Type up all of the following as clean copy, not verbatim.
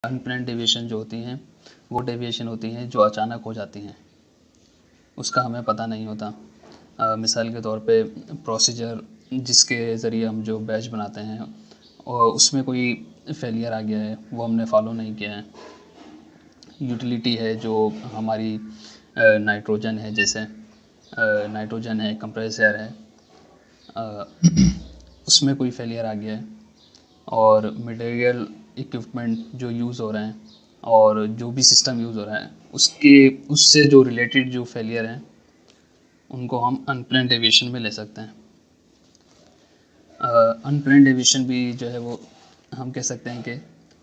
Unplanned deviation जो होती हैं वो डेविएशन होती हैं जो अचानक हो जाती हैं, उसका हमें पता नहीं होता। मिसाल के तौर पे प्रोसीजर जिसके ज़रिए हम जो बैच बनाते हैं और उसमें कोई फेलियर आ गया है, वो हमने फॉलो नहीं किया है। यूटिलिटी है जो हमारी नाइट्रोजन है, जैसे नाइट्रोजन है, कंप्रेस एयर है, उसमें कोई फेलियर आ गया है और मटेरियल इक्विपमेंट जो यूज़ हो रहे हैं और जो भी सिस्टम यूज़ हो रहा है उससे जो रिलेटेड जो फेलियर हैं उनको हम अनप्लान्ड डेविएशन में ले सकते हैं। अनप्लान्ड डेविएशन भी जो है वो हम कह सकते हैं कि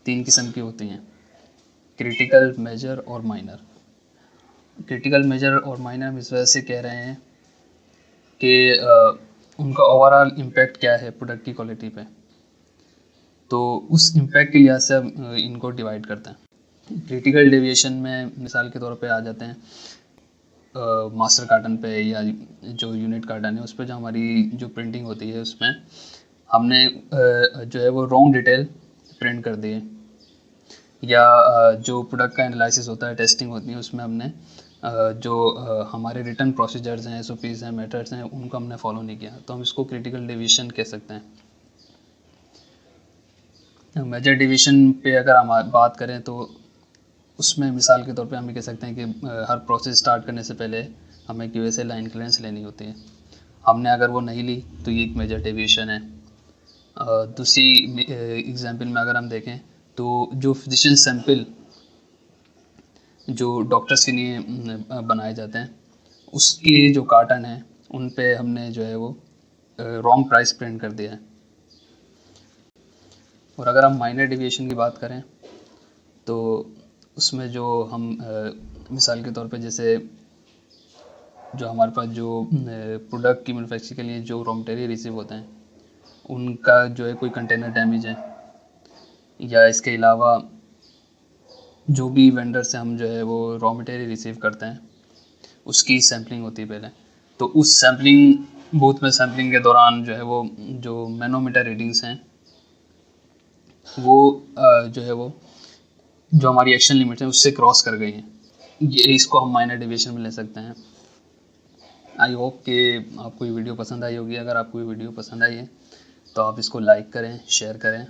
3 किस्म की होती हैं, क्रिटिकल, मेजर और माइनर। क्रिटिकल, मेजर और माइनर हम इस वजह से कह रहे हैं कि उनका ओवरऑल इम्पैक्ट क्या है प्रोडक्ट की क्वालिटी पे, तो उस इम्पैक्ट के लिहाज से हम इनको डिवाइड करते हैं। क्रिटिकल डेविएशन में मिसाल के तौर पे आ जाते हैं मास्टर कार्टन पे या जो यूनिट कार्टन है उस पर जो हमारी जो प्रिंटिंग होती है उसमें हमने जो है वो रॉन्ग डिटेल प्रिंट कर दी है, या जो प्रोडक्ट का एनालिसिस होता है, टेस्टिंग होती है, उसमें हमने जो हमारे रिटर्न प्रोसीजर्स हैं, SOPs हैं, मेथड्स हैं, उनको हमने फॉलो नहीं किया, तो हम इसको क्रिटिकल डेविएशन कह सकते हैं। मेजर डेविएशन पे अगर हम बात करें तो उसमें मिसाल के तौर पे हम ये कह सकते हैं कि हर प्रोसेस स्टार्ट करने से पहले हमें QA से लाइन क्लियरेंस लेनी होती है। हमने अगर वो नहीं ली तो ये एक मेजर डेविएशन है। दूसरी एग्जांपल में अगर हम देखें तो जो फिजिशियन सैंपल जो डॉक्टर्स के लिए बनाए जाते हैं उसके जो कार्टन हैं उन पे हमने जो है वो रॉन्ग प्राइस प्रिंट कर दिया है। और अगर हम माइनर डेविएशन की बात करें तो उसमें जो हम मिसाल के तौर पे जैसे जो हमारे पास जो प्रोडक्ट की मैन्युफैक्चरिंग के लिए जो रॉ मटेरियल रिसीव होते हैं उनका जो है कोई कंटेनर डैमेज है, या इसके अलावा जो भी वेंडर से हम जो है वो रॉ मटेरियल रिसीव करते हैं उसकी सैम्पलिंग होती है पहले। तो उस सैम्पलिंग बूथ में सैम्पलिंग के दौरान जो है वो जो मैनोमीटर रीडिंग्स हैं वो जो है वो जो हमारी एक्शन लिमिट है उससे क्रॉस कर गई हैं, ये इसको हम माइनर डेविएशन में ले सकते हैं। आई होप कि आपको ये वीडियो पसंद आई होगी। अगर आपको ये वीडियो पसंद आई है तो आप इसको लाइक करें, शेयर करें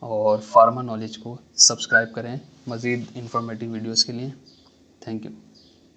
और फार्मा नॉलेज को सब्सक्राइब करें मज़ीद इंफॉर्मेटिव वीडियोस के लिए। Thank you.